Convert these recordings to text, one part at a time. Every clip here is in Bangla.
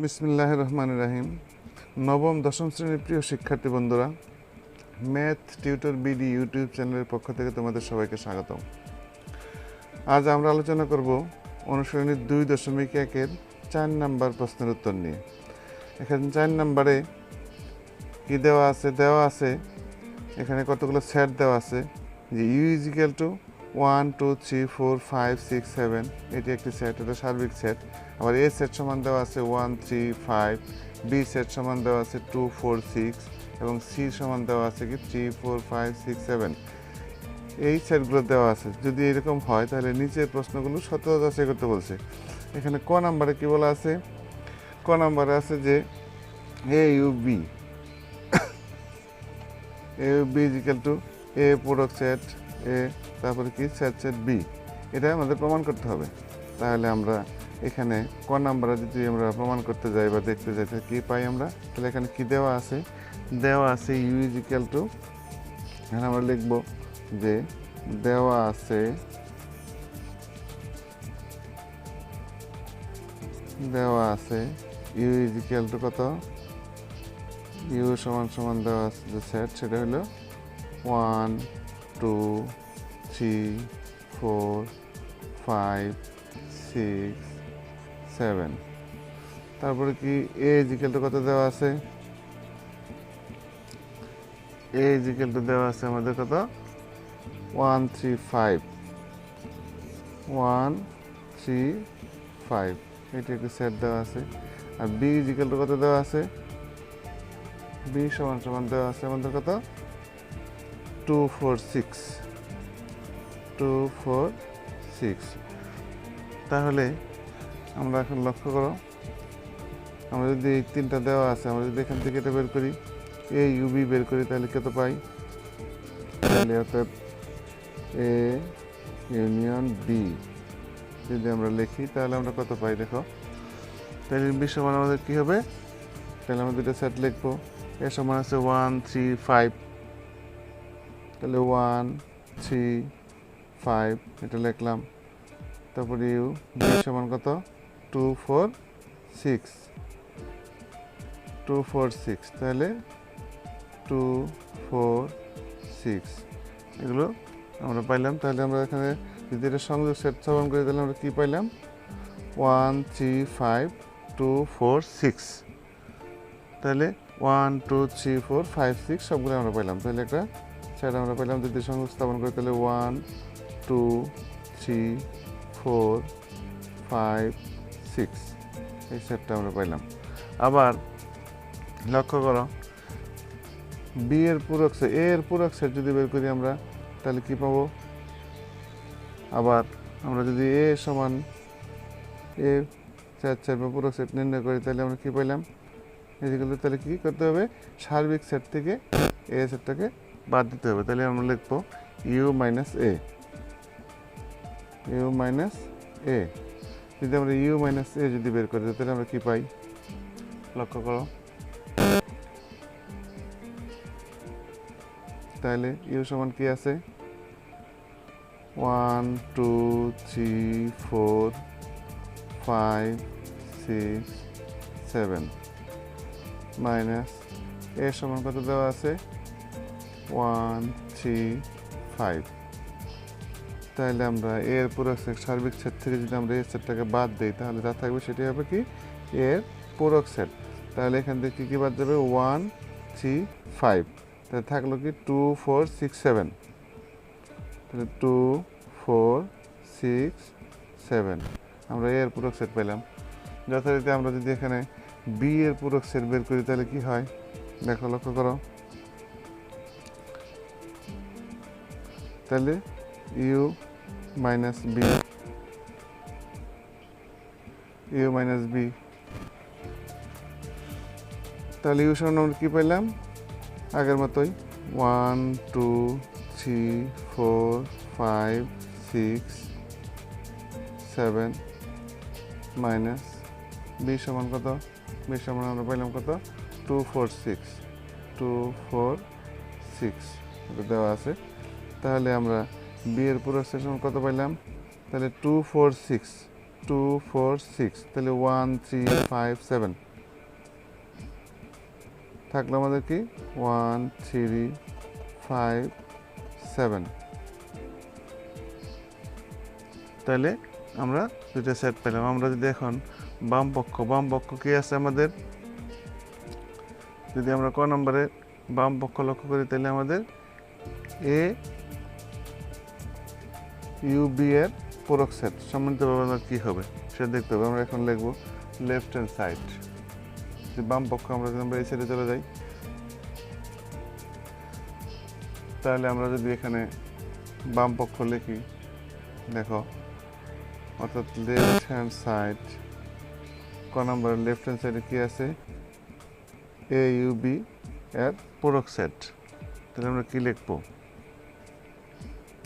বিসমিল্লাহির রহমানির রহিম। নবম দশম শ্রেণীর প্রিয় শিক্ষার্থী বন্ধুরা, ম্যাথ টিউটর বিডি ইউটিউব চ্যানেলের পক্ষ থেকে তোমাদের সবাইকে স্বাগতম। আজ আমরা আলোচনা করব অনুশীলনী 2.1-এর 4 নম্বর প্রশ্নের উত্তর নিয়ে। এখানে 4 নম্বরে কি দেওয়া আছে এখানে কতগুলো সেট দেওয়া আছে যে ইউ ইজ ইকুয়াল টু 1 2 3 4 5 6 7, এটি একটি সেট, এটা সার্বিক সেট। আবার এ সেট সমান দেওয়া আছে 1 3 5, বি সেট সমান দেওয়া আছে 2 4 6 এবং সি সমান দেওয়া আছে কি 3 4 5 6 7। এই সেটগুলো দেওয়া আছে। যদি এরকম হয় তাহলে নিচের প্রশ্নগুলো সত্যতা যাচাই করতে বলছে। এখানে ক নাম্বারে কি বলা আছে? ক নাম্বারে আছে যে A U B is equal to A product set A, তারপরে কি সেট বি, এটা আমাদের প্রমাণ করতে হবে। তাহলে আমরা এখানে ক নাম্বারে যদি আমরা প্রমাণ করতে যাই বা দেখতে যাই তাহলে কী পাই আমরা? তাহলে এখানে কি দেওয়া আছে ইউ ইজ ইকুয়াল টু, এখানে আমরা লিখব যে দেওয়া আছে ইউ ইজ ইকুয়াল টু কত? ইউ সমান দেওয়া আছে যে সেট, সেটা হলো 1 2 3 4 5 6 7। তারপরে কি এ ইজ ইকুয়াল টু কত দেওয়া আছে? এ ইজ ইকুয়াল টু দেওয়া আছে আমাদের কত? 1 3 5, 1 3 5, এটি একটি সেট দেওয়া আছে। আর বি ইজ ইকুয়াল টু কত দেওয়া আছে? বি সমান দেওয়া আছে আমাদের কত? 2 4 6, 2 4 6। তাহলে আমরা এখন লক্ষ্য করো, আমরা যদি এই তিনটা দেওয়া আছে, আমরা যদি এখান থেকে এটা বের করি, এ ইউবি বের করি, তাহলে কত পাই? তাহলে অর্থাৎ এ ইউনিয়ন বি যদি আমরা লিখি তাহলে আমরা কত পাই দেখো। তাহলে বি সমান আমাদের কী হবে? তাহলে আমরা দুটো সেট লিখবো। এ সমান আছে 1 3 5, তাহলে 1 3 5 এটা লিখলাম। তারপরে ইউ বি সমান কত? 2 4 6, 2 4 6, তাহলে 2 4 6 এগুলো আমরা পাইলাম। তাহলে আমরা এখানে যদি এটা সংযোগ সেট স্থাপন করি তাহলে আমরা কী পাইলাম? 1 3 5 2 4 6, তাহলে 1 2 3 4 5 6 সবগুলো আমরা পাইলাম। তাহলে একটা সেট আমরা পাইলাম। যদি সংযোগ স্থাপন করি তাহলে 1 2 3 4 5 6 এই সেটটা আমরা পাইলাম। আবার লক্ষ্য করো, বি এর পূরক সেট, এ এর পূরক সেট যদি বের করি আমরা তাহলে কি পাবো? আবার আমরা যদি এ সমান এ সেট বা পূরক সেট নির্ণয় করি তাহলে আমরা কি পাইলাম? এগুলো তাহলে কি করতে হবে? সার্বিক সেট থেকে এ সেটটাকে বাদ দিতে হবে। তাহলে আমরা লিখবো U minus A, U minus A. যদি আমরা ইউ মাইনাস এ যদি বের করি তাহলে আমরা কি পাই? লক্ষ্য করো, তাহলে ইউ সমান কি আছে? 1 2 3 4 5 6 7 মাইনাস এ সমান কত দেওয়া আছে? 1 3 5। তাহলে আমরা এর পূরক সেট, সার্বিক সেট থেকে যদি আমরা এর সেটটাকে বাদ দিই তাহলে যা থাকবে সেটি হবে কি? এর পূরক সেট। তাহলে এখান থেকে কী বাদ যাবে? 1 3 5, তাহলে থাকলো কি 2 4 6 7, তাহলে 2 4 6 7 আমরা এর পূরক সেট পেলাম। যথারীতি আমরা যদি এখানে বি এর পূরক সেট বের করি তাহলে কি হয় দেখো, লক্ষ্য করো। তাহলে U minus B, U minus B, তাহলে ইউ সমান আমরা কী পাইলাম? আগের মতোই 1 2 3 4 5 6 7 মাইনাস বি সমান কত? বি সমান আমরা পাইলাম কত? 2 4 6, 2 4 6 এটা দেওয়া আছে। তাহলে আমরা বি এর পুরো সেকশন কত পাইলাম? তাহলে 2 4 6, 2 4 6, তাহলে 1 3 5 7 থাকলো আমাদের কি 1 3 5 7। তাহলে আমরা দুটো সেট পেলাম। আমরা যদি এখন বাম পক্ষ কি আছে আমাদের, যদি আমরা ক নম্বরে বাম পক্ষ লক্ষ্য করি তাহলে আমাদের এ ইউ বি এর পূরক সেট সম্মিলিতভাবে আমরা কী হবে সেটা দেখতে হবে। আমরা এখন লিখব লেফট হ্যান্ড সাইড, যে বাম পক্ষ আমরা যদি আমরা এই সাইডে চলে যাই, তাহলে আমরা যদি এখানে বাম পক্ষ লিখি, দেখো অর্থাৎ লেফট হ্যান্ড সাইড, ক নম্বর লেফট হ্যান্ড সাইডে কী আছে, এ ইউ বি এর পূরক সেট। তাহলে আমরা কী লিখবো,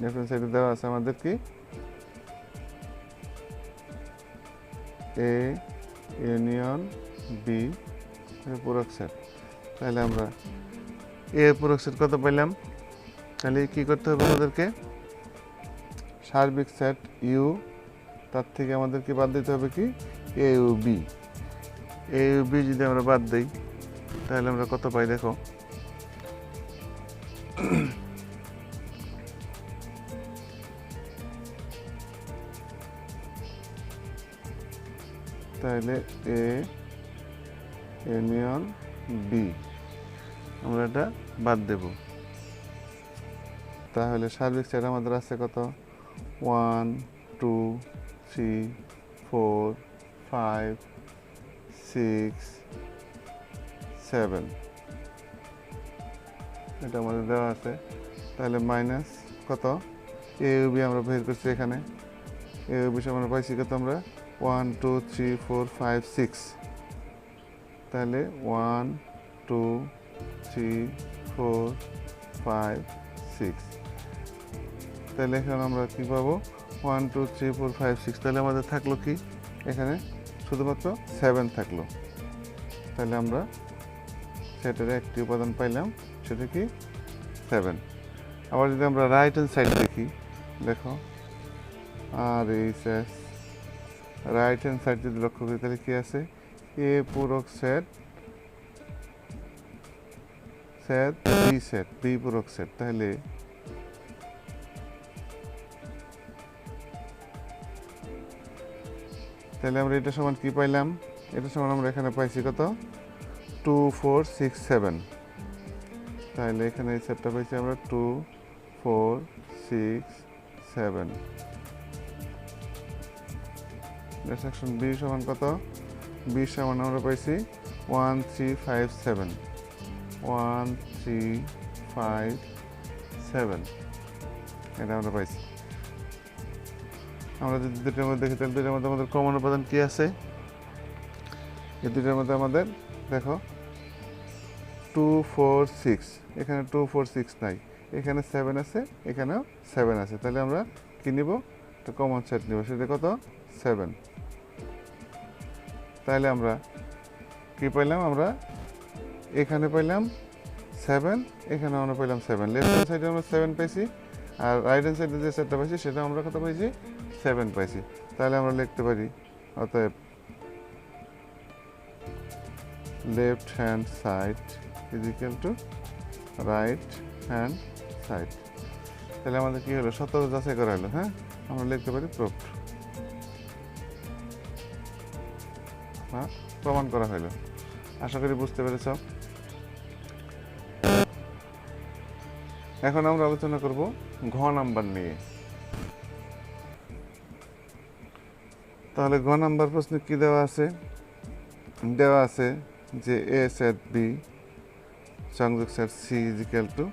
লেফট হ্যান্ড সাইডে দেওয়া আছে আমাদের কি এ ইউনিয়ন বি এর পূরক সেট। তাহলে আমরা এ এর পূরক সেট কত পাইলাম, তাহলে কি করতে হবে আমাদেরকে, সার্বিক সেট ইউ, তার থেকে আমাদের কি বাদ দিতে হবে কি A U B. A U B যদি আমরা বাদ দিই তাহলে আমরা কত পাই, দেখো তাহলে এ ইউনিয়ন বি আমরা এটা বাদ দেব। তাহলে সার্বিক সেট আমাদের আছে কত 1 2 3 4 5 6 7, এটা আমাদের দেওয়া আছে। তাহলে মাইনাস কত এ ইউ বি আমরা বের করছি, এখানে এ ইউ বি আমরা পাইছি কত, আমরা 1 2 3 4 5 6, তাহলে 1 2 3 4 5 6, তাহলে এখানে আমরা কী পাবো 1 2 3 4 5 6। তাহলে আমাদের থাকলো কি এখানে শুধুমাত্র 7 থাকলো। তাহলে আমরা সেটার একটি উপাদান পাইলাম, সেটা কি 7। আবার যদি আমরা রাইট হ্যান্ড সাইড দেখি, দেখো R H S, right hand side যদি লক্ষ্য করি তাহলে কি আছে এ পূরক সেট বি পূরক সেট। তাহলে আমরা এটা সমান কি পাইলাম, এটা সমান আমরা এখানে পাইছি কত 2 4 6 7। তাহলে এখানে এই সেটটা পাইছি আমরা 2 4 6 7। সেকশন বি সমান কত, বি সমান আমরা পাইছি 1 3 5 7, 1 3 5 7, এটা আমরা পাইছি। আমরা যদি দুটোর মধ্যে দেখি তাহলে দুটোর মধ্যে আমাদের কমন উপাদান কি আছে, এই দুটোর মধ্যে আমাদের দেখো 2 4 6, এখানে 2 4 6 নাই, এখানে 7 আছে, এখানেও 7 আছে। তাহলে আমরা কি নিব, একটা কমন সেট নিব, সেটা কত 7। তাহলে আমরা কি পাইলাম, আমরা এখানে পাইলাম 7, এখানে আমরা পাইলাম 7, লেফট হ্যান্ড সাইডে আমরা 7 পাইছি, আর রাইট হ্যান্ড সাইডে যে সেটটা পাইছি সেটা আমরা কত পাইছি 7 পাইছি। তাহলে আমরা লিখতে পারি অতএব left hand side is equal two right hand side. তাহলে আমাদের কি হলো, সত্য যাচাই করা হলো। হ্যাঁ, আমরা লিখতে পারি প্রুফড, প্রমাণ করা হলো। আশা করি বুঝতে পেরেছ। এখন আমরা আলোচনা করব ঘ নাম্বার নিয়ে। তাহলে ঘ নাম্বার প্রশ্নে কি দেওয়া আছে, দেওয়া আছে যে এ সেট বি সংযোগ set C is equal to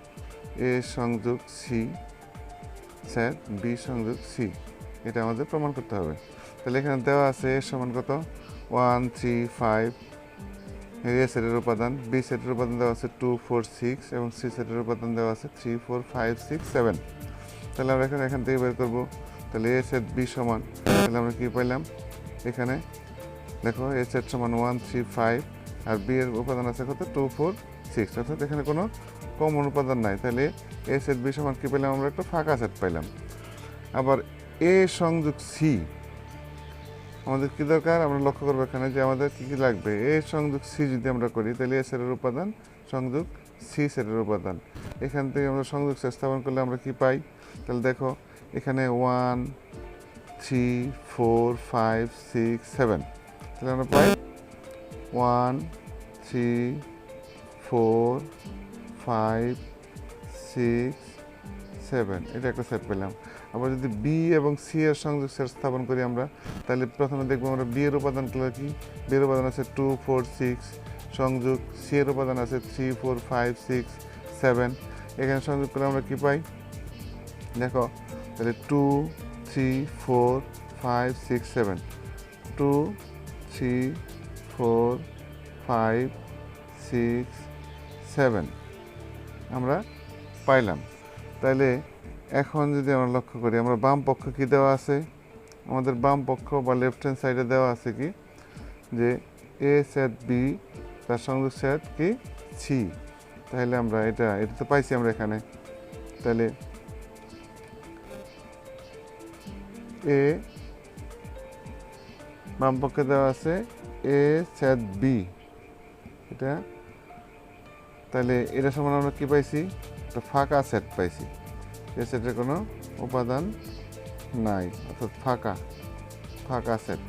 A সংযোগ সি সেট বি সংযোগ সি, এটা আমাদের প্রমাণ করতে হবে। তাহলে এখানে দেওয়া আছে এ সমান কত 1 3 5, এ সেটের উপাদান, বি সেটের উপাদান দেওয়া আছে 2 4 6 এবং সি সেটের উপাদান দেওয়া আছে 3 4 5 6 7। তাহলে আমরা এখান থেকে বের করবো। তাহলে এ সেট বি সমান, তাহলে আমরা কি পাইলাম, এখানে দেখো এ সেট সমান 1 3 5 আর বি এর উপাদান আছে কত 2 4 6, অর্থাৎ এখানে কোনো কমন উপাদান নাই। তাহলে এ সেট বি সমান কি পেলাম, আমরা একটা ফাঁকা সেট পাইলাম। আবার এ সংযোগ সি আমাদের কি দরকার, আমরা লক্ষ্য করবো এখানে যে আমাদের কি কি লাগবে। এ সংযোগ সি যদি আমরা করি তাহলে এ সেটের উপাদান সংযোগ সি সেটের উপাদান। এখান থেকে আমরা সংযোগ সেট স্থাপন করলে আমরা কি পাই? তাহলে দেখো এখানে 1 3 4 5 6 7, তাহলে আমরা পাই 1 3 4 5 6 7, এটা একটা সেট পেলাম। আবার যদি বি এবং সি এর সংযোগ সেট স্থাপন করি আমরা, তাহলে প্রথমে দেখবো আমরা বি এর উপাদানগুলো কি। বি এর উপাদান আছে 2 4 6, সংযোগ সি এর উপাদান আছে 3 4 5 6 7। এখানে সংযোগ করলে আমরা কি পাই? দেখো তাহলে 2 3 4 5 6 7, 2 3 4 5 6 7 আমরা পাইলাম। তাহলে এখন যদি আমরা লক্ষ্য করি, আমরা বাম পক্ষ কি দেওয়া আছে? আমাদের বাম পক্ষ বা লেফট হ্যান্ড সাইডে দেওয়া আছে কি যে এ সেট বি তার সংযোগ সেট কি সি। তাহলে আমরা এটা তো পাইছি আমরা এখানে। তাহলে এ বাম পক্ষে দেওয়া আছে এ সেট বি, এটা তাহলে এটা সমান আমরা কি পাইছি? একটা ফাঁকা সেট পাইছি। এই সেটের কোনো উপাদান নাই, অর্থাৎ ফাঁকা সেট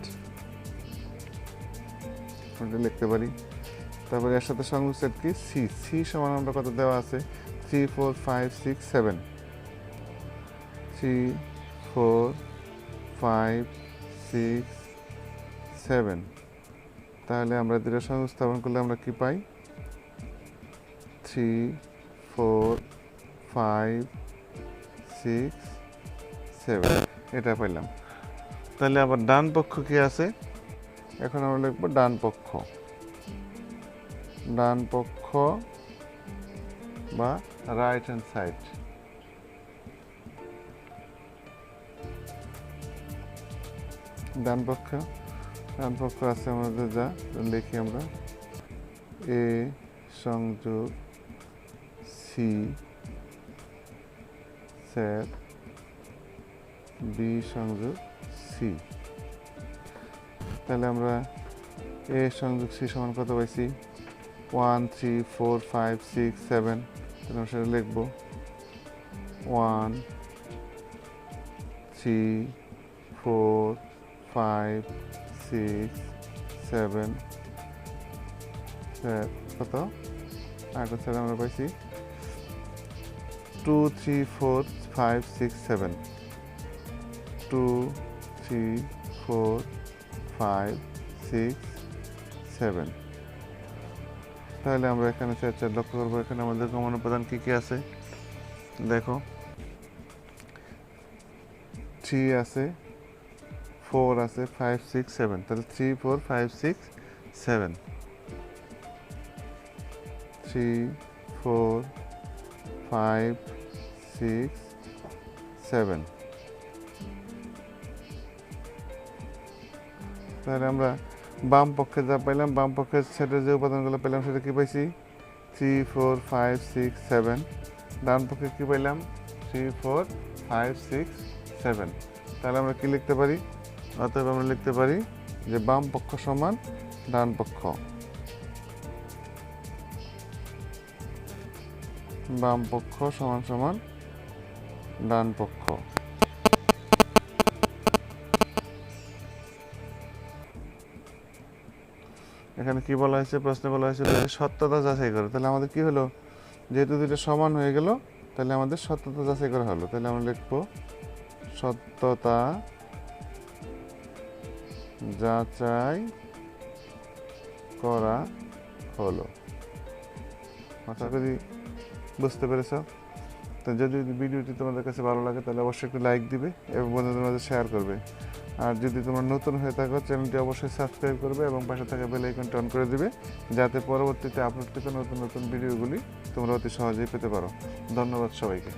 আমরা লিখতে পারি। তারপরে এর সাথে সংযোগ সেট কি সি সমান আমরা কত দেওয়া আছে? 3 4 5 6 7, 3 4 5 6 7। তাহলে আমরা দুটো সংযোগ স্থাপন করলে আমরা কি পাই? 3 4 5 6 7, এটা পাইলাম। তাহলে আবার ডান পক্ষ কি আছে? এখন আমরা লিখবো ডান পক্ষ বা রাইট হ্যান্ড সাইড। ডান পক্ষ আছে আমাদের, যা লিখি আমরা এ সংযোগ সি সেট বি সংযোগ সি। তাহলে আমরা এ সংযোগ সি সমান কত পাইছি? 1 3 4 5 6 7, তাহলে আমরা সেটা লিখব 1 3 4 5 6 7 কত? আরেকটা সেট আমরা পাইছি 2 3 4 5 6 7, 2 3 4 5 6 7। তাহলে আমরা এখানে সেট লক্ষ্য করবো। এখানে আমাদের কমন উপাদান কি আছে? দেখো 3 আছে, 4 আছে, 5 6 7, তাহলে 3 4 5 6 7, 3 4 5 6 7। তাহলে আমরা বাম পক্ষে যা পাইলাম, বাম পক্ষের সেটের যে উপাদানগুলো পেলাম সেটা কি পাইছি? 3 4 5 6 7। ডান পক্ষে কি পাইলাম? 3 4 5 6 7। তাহলে আমরা কি লিখতে পারি? অতএব আমরা লিখতে পারি যে বাম পক্ষ সমান ডান পক্ষ। বাম পক্ষ সমান ডান পক্ষ। এখানে কি বলা হয়েছে? প্রশ্নে বলা হয়েছে সত্যতা যাচাই করে। তাহলে আমাদের কি হলো? যেহেতু দুটো সমান হয়ে গেল, তাহলে আমাদের সত্যতা যাচাই করা হলো। তাহলে আমরা লিখবো সত্যতা যাচাই করা হলো। আশা করি বুঝতে পেরেছ। তো যদি ভিডিওটি তোমাদের কাছে ভালো লাগে তাহলে অবশ্যই একটু লাইক দিবে এবং বন্ধুদের মাঝে শেয়ার করবে। আর যদি তোমরা নতুন হয়ে থাকো, চ্যানেলটি অবশ্যই সাবস্ক্রাইব করবে এবং পাশে থাকা বেল আইকনটি অন করে দিবে, যাতে পরবর্তীতে আপলোডকৃত নতুন ভিডিওগুলি তোমরা অতি সহজেই পেতে পারো। ধন্যবাদ সবাইকে।